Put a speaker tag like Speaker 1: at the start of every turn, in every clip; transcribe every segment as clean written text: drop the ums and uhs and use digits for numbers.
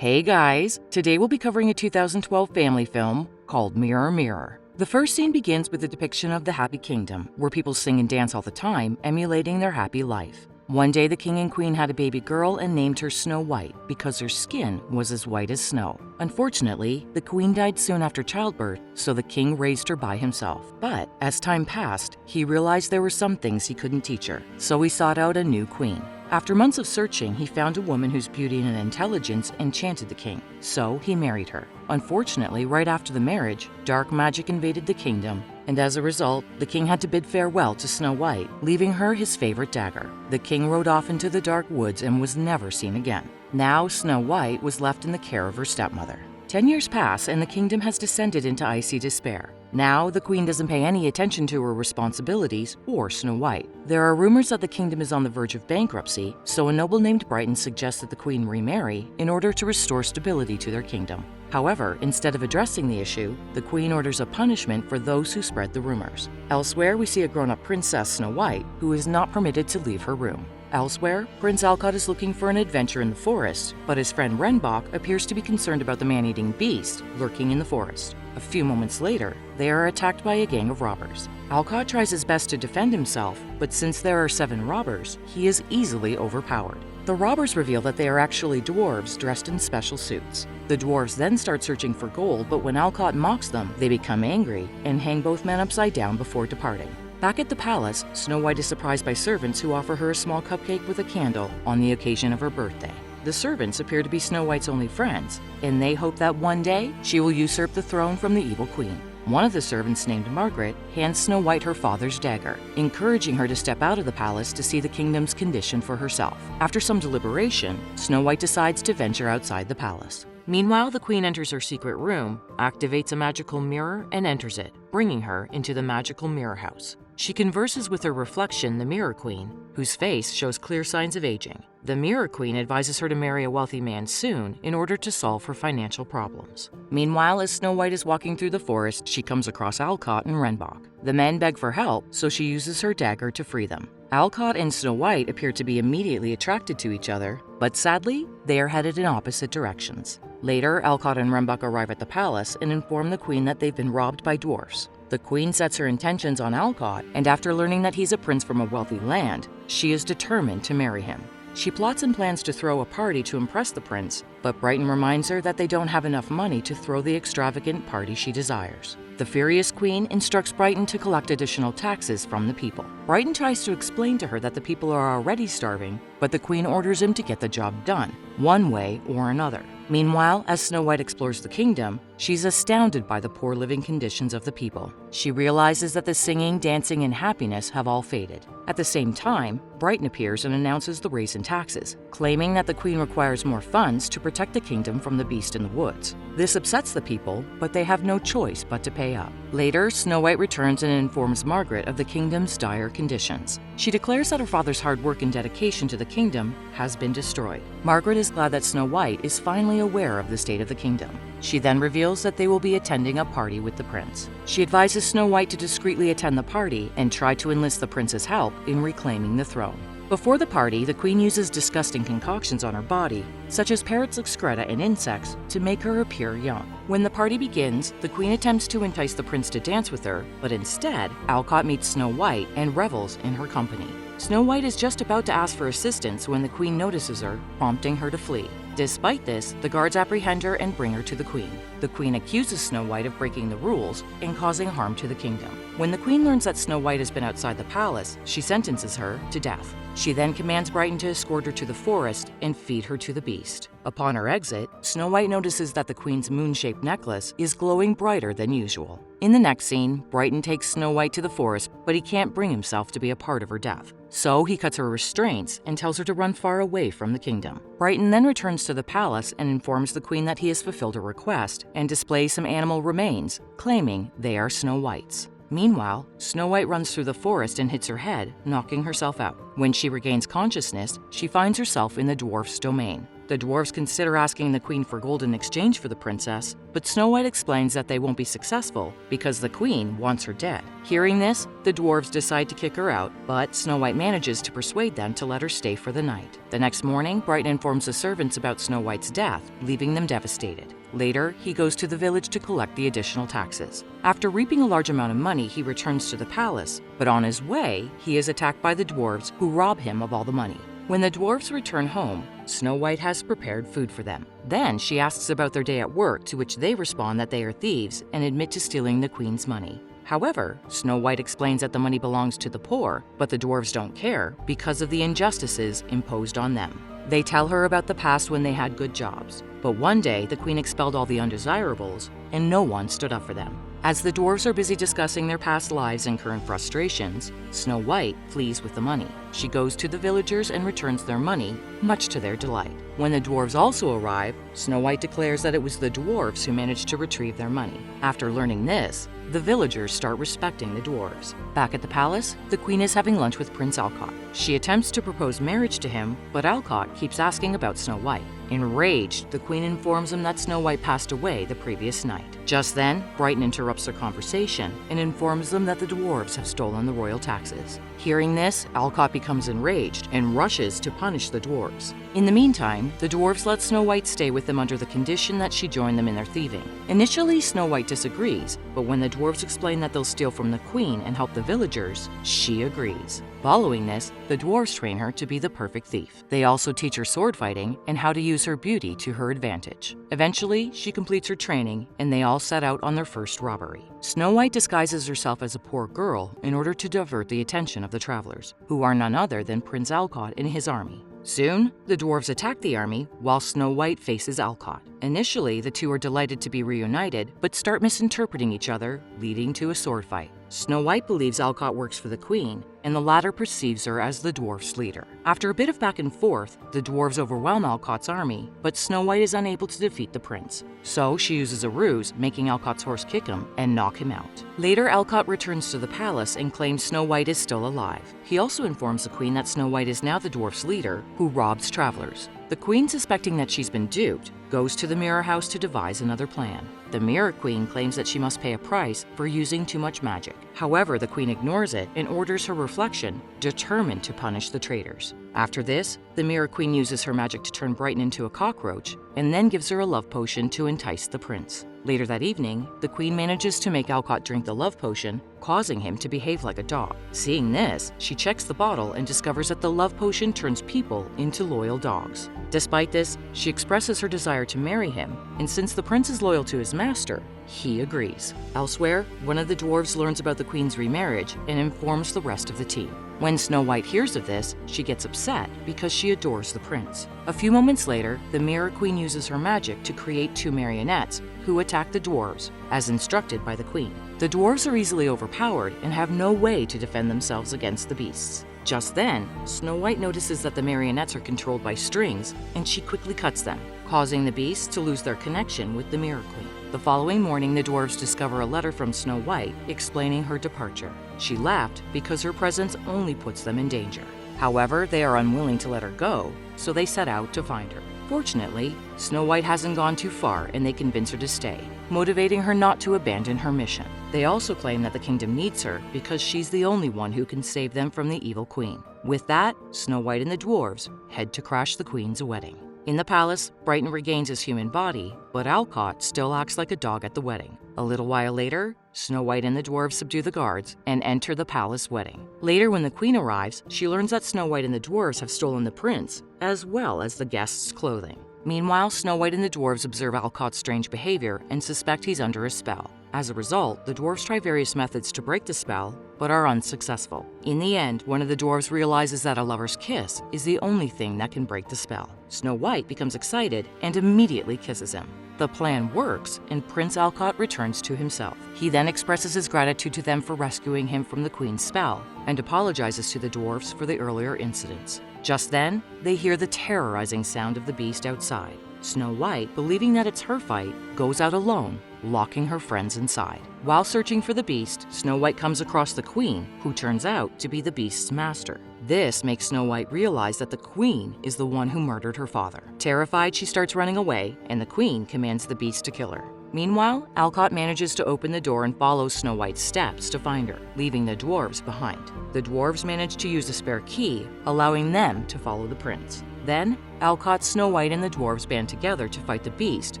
Speaker 1: Hey guys! Today we'll be covering a 2012 family film called Mirror, Mirror. The first scene begins with a depiction of the Happy Kingdom, where people sing and dance all the time, emulating their happy life. One day the king and queen had a baby girl and named her Snow White because her skin was as white as snow. Unfortunately, the queen died soon after childbirth, so the king raised her by himself. But as time passed, he realized there were some things he couldn't teach her, so he sought out a new queen. After months of searching, he found a woman whose beauty and intelligence enchanted the king, so he married her. Unfortunately, right after the marriage, dark magic invaded the kingdom, and as a result, the king had to bid farewell to Snow White, leaving her his favorite dagger. The king rode off into the dark woods and was never seen again. Now, Snow White was left in the care of her stepmother. 10 years pass and the kingdom has descended into icy despair. Now, the queen doesn't pay any attention to her responsibilities or Snow White. There are rumors that the kingdom is on the verge of bankruptcy, so a noble named Brighton suggests that the queen remarry in order to restore stability to their kingdom. However, instead of addressing the issue, the queen orders a punishment for those who spread the rumors. Elsewhere, we see a grown-up princess, Snow White, who is not permitted to leave her room. Elsewhere, Prince Alcott is looking for an adventure in the forest, but his friend Renbok appears to be concerned about the man-eating beast lurking in the forest. A few moments later, they are attacked by a gang of robbers. Alcott tries his best to defend himself, but since there are 7 robbers, he is easily overpowered. The robbers reveal that they are actually dwarves dressed in special suits. The dwarves then start searching for gold, but when Alcott mocks them, they become angry and hang both men upside down before departing. Back at the palace, Snow White is surprised by servants who offer her a small cupcake with a candle on the occasion of her birthday. The servants appear to be Snow White's only friends, and they hope that one day she will usurp the throne from the evil queen. One of the servants, named Margaret, hands Snow White her father's dagger, encouraging her to step out of the palace to see the kingdom's condition for herself. After some deliberation, Snow White decides to venture outside the palace. Meanwhile, the queen enters her secret room, activates a magical mirror, and enters it, bringing her into the magical mirror house. She converses with her reflection, the Mirror Queen, whose face shows clear signs of aging. The Mirror Queen advises her to marry a wealthy man soon in order to solve her financial problems. Meanwhile, as Snow White is walking through the forest, she comes across Alcott and Renbok. The men beg for help, so she uses her dagger to free them. Alcott and Snow White appear to be immediately attracted to each other, but sadly, they are headed in opposite directions. Later, Alcott and Renbok arrive at the palace and inform the queen that they've been robbed by dwarfs. The queen sets her intentions on Alcott, and after learning that he's a prince from a wealthy land, she is determined to marry him. She plots and plans to throw a party to impress the prince, but Brighton reminds her that they don't have enough money to throw the extravagant party she desires. The furious queen instructs Brighton to collect additional taxes from the people. Brighton tries to explain to her that the people are already starving, but the queen orders him to get the job done, one way or another. Meanwhile, as Snow White explores the kingdom, she's astounded by the poor living conditions of the people. She realizes that the singing, dancing, and happiness have all faded. At the same time, Brighton appears and announces the raise in taxes, claiming that the queen requires more funds to protect the kingdom from the beast in the woods. This upsets the people, but they have no choice but to pay up. Later, Snow White returns and informs Margaret of the kingdom's dire conditions. She declares that her father's hard work and dedication to the kingdom has been destroyed. Margaret is glad that Snow White is finally aware of the state of the kingdom. She then reveals that they will be attending a party with the prince. She advises Snow White to discreetly attend the party and try to enlist the prince's help in reclaiming the throne. Before the party, the queen uses disgusting concoctions on her body, such as parrots' excreta and insects, to make her appear young. When the party begins, the queen attempts to entice the prince to dance with her, but instead, Alcott meets Snow White and revels in her company. Snow White is just about to ask for assistance when the queen notices her, prompting her to flee. Despite this, the guards apprehend her and bring her to the queen. The queen accuses Snow White of breaking the rules and causing harm to the kingdom. When the queen learns that Snow White has been outside the palace, she sentences her to death. She then commands Brighton to escort her to the forest and feed her to the beast. Upon her exit, Snow White notices that the queen's moon-shaped necklace is glowing brighter than usual. In the next scene, Brighton takes Snow White to the forest, but he can't bring himself to be a part of her death. So he cuts her restraints and tells her to run far away from the kingdom. Brighton then returns to the palace and informs the queen that he has fulfilled her request and displays some animal remains, claiming they are Snow White's. Meanwhile, Snow White runs through the forest and hits her head, knocking herself out. When she regains consciousness, she finds herself in the dwarf's domain. The dwarves consider asking the queen for gold in exchange for the princess, but Snow White explains that they won't be successful because the queen wants her dead. Hearing this, the dwarves decide to kick her out, but Snow White manages to persuade them to let her stay for the night. The next morning, Brighton informs the servants about Snow White's death, leaving them devastated. Later, he goes to the village to collect the additional taxes. After reaping a large amount of money, he returns to the palace, but on his way, he is attacked by the dwarves who rob him of all the money. When the dwarves return home, Snow White has prepared food for them. Then she asks about their day at work, to which they respond that they are thieves and admit to stealing the queen's money. However, Snow White explains that the money belongs to the poor, but the dwarves don't care because of the injustices imposed on them. They tell her about the past when they had good jobs, but one day the queen expelled all the undesirables and no one stood up for them. As the dwarves are busy discussing their past lives and current frustrations, Snow White flees with the money. She goes to the villagers and returns their money, much to their delight. When the dwarves also arrive, Snow White declares that it was the dwarves who managed to retrieve their money. After learning this, the villagers start respecting the dwarves. Back at the palace, the queen is having lunch with Prince Alcott. She attempts to propose marriage to him, but Alcott keeps asking about Snow White. Enraged, the queen informs him that Snow White passed away the previous night. Just then, Brighton interrupts their conversation and informs them that the dwarves have stolen the royal taxes. Hearing this, Alcott becomes enraged and rushes to punish the dwarves. In the meantime, the dwarves let Snow White stay with them under the condition that she join them in their thieving. Initially, Snow White disagrees, but when the dwarves explain that they'll steal from the queen and help the villagers, she agrees. Following this, the dwarves train her to be the perfect thief. They also teach her sword fighting and how to use her beauty to her advantage. Eventually, she completes her training and they all set out on their first robbery. Snow White disguises herself as a poor girl in order to divert the attention of the travelers, who are none other than Prince Alcott and his army. Soon, the dwarves attack the army while Snow White faces Alcott. Initially, the two are delighted to be reunited, but start misinterpreting each other, leading to a sword fight. Snow White believes Alcott works for the queen, and the latter perceives her as the dwarf's leader. After a bit of back and forth, the dwarves overwhelm Alcott's army, but Snow White is unable to defeat the prince. So she uses a ruse, making Alcott's horse kick him and knock him out. Later, Alcott returns to the palace and claims Snow White is still alive. He also informs the queen that Snow White is now the dwarf's leader, who robs travelers. The queen, suspecting that she's been duped, goes to the Mirror House to devise another plan. The Mirror Queen claims that she must pay a price for using too much magic. However, the queen ignores it and orders her reflection, determined to punish the traitors. After this, the Mirror Queen uses her magic to turn Brighton into a cockroach and then gives her a love potion to entice the prince. Later that evening, the queen manages to make Alcott drink the love potion, causing him to behave like a dog. Seeing this, she checks the bottle and discovers that the love potion turns people into loyal dogs. Despite this, she expresses her desire to marry him, and since the prince is loyal to his master, he agrees. Elsewhere, one of the dwarves learns about the queen's remarriage and informs the rest of the team. When Snow White hears of this, she gets upset because she adores the prince. A few moments later, the Mirror Queen uses her magic to create two marionettes who attack the dwarves, as instructed by the queen. The dwarves are easily overpowered and have no way to defend themselves against the beasts. Just then, Snow White notices that the marionettes are controlled by strings, and she quickly cuts them, causing the beasts to lose their connection with the Mirror Queen. The following morning, the dwarves discover a letter from Snow White explaining her departure. She left because her presence only puts them in danger. However, they are unwilling to let her go, so they set out to find her. Fortunately, Snow White hasn't gone too far and they convince her to stay, motivating her not to abandon her mission. They also claim that the kingdom needs her because she's the only one who can save them from the evil queen. With that, Snow White and the dwarves head to crash the queen's wedding. In the palace, Brighton regains his human body, but Alcott still acts like a dog at the wedding. A little while later, Snow White and the dwarves subdue the guards and enter the palace wedding. Later, when the queen arrives, she learns that Snow White and the dwarves have stolen the prince, as well as the guests' clothing. Meanwhile, Snow White and the dwarves observe Alcott's strange behavior and suspect he's under a spell. As a result, the dwarves try various methods to break the spell, but are unsuccessful. In the end, one of the dwarves realizes that a lover's kiss is the only thing that can break the spell. Snow White becomes excited and immediately kisses him. The plan works, and Prince Alcott returns to himself. He then expresses his gratitude to them for rescuing him from the queen's spell, and apologizes to the dwarves for the earlier incidents. Just then, they hear the terrorizing sound of the beast outside. Snow White, believing that it's her fight, goes out alone, locking her friends inside. While searching for the beast, Snow White comes across the queen, who turns out to be the beast's master. This makes Snow White realize that the queen is the one who murdered her father. Terrified, she starts running away, and the queen commands the beast to kill her. Meanwhile, Alcott manages to open the door and follows Snow White's steps to find her, leaving the dwarves behind. The dwarves manage to use a spare key, allowing them to follow the prince. Then, Alcott, Snow White, and the dwarves band together to fight the beast,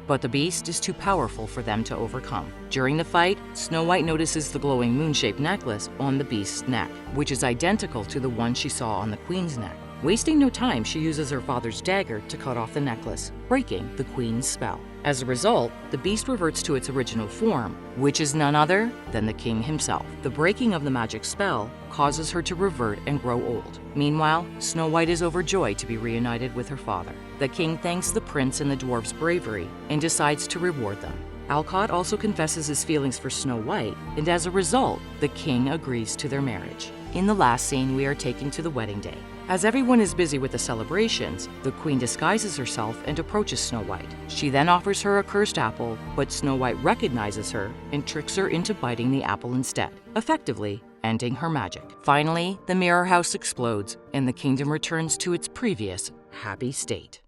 Speaker 1: but the beast is too powerful for them to overcome. During the fight, Snow White notices the glowing moon-shaped necklace on the beast's neck, which is identical to the one she saw on the queen's neck. Wasting no time, she uses her father's dagger to cut off the necklace, breaking the queen's spell. As a result, the beast reverts to its original form, which is none other than the king himself. The breaking of the magic spell causes her to revert and grow old. Meanwhile, Snow White is overjoyed to be reunited with her father. The king thanks the prince and the dwarves' bravery and decides to reward them. Alcott also confesses his feelings for Snow White, and as a result, the king agrees to their marriage. In the last scene, we are taken to the wedding day. As everyone is busy with the celebrations, the queen disguises herself and approaches Snow White. She then offers her a cursed apple, but Snow White recognizes her and tricks her into biting the apple instead, effectively ending her magic. Finally, the mirror house explodes, and the kingdom returns to its previous happy state.